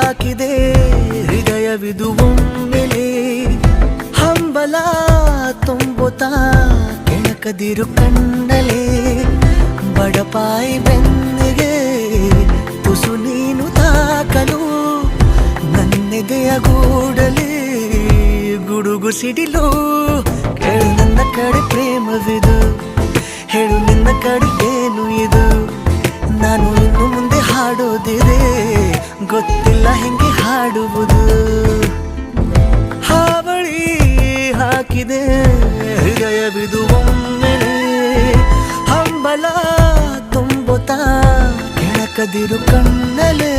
ಹಾಕಿದೆ ಹೃದಯವಿದು ಒಮ್ಮೆಲೆ ಹಂಬಲ ತುಂಬುತ್ತಾ ಕೆಣಕದಿರು ಕಣ್ಣಲೆ ಬಡಪಾಯಿ ಬೆನ್ನಿಗೆ ತುಸು ನೀನು ತಾಕಲು ನನ್ನೆದೆಯ ಗೂಡಲಿ ಗುಡುಗು ಸಿಡಿಲು ಕೇಳು ನನ್ನ ಕಡೆ ಪ್ರೇಮವಿದು ಹೇಳು ನಿನ್ನ ಕಡೆ ಏನು ಇದು ನಾನು ಇನ್ನು ಮುಂದೆ ಹಾಡೋದಿದೆ ಗೊತ್ತಿಲ್ಲ ಹೆಂಗೆ ಹಾಡುವುದು ಹಾವಳಿ ಹಾಕಿದೆ ಹೃದಯವಿದು ಒಮ್ಮೆಲೆ ಹಂಬಲ ತುಂಬುತ್ತಾ ಕೆಣಕದಿರು ಕಣ್ಣಲೆ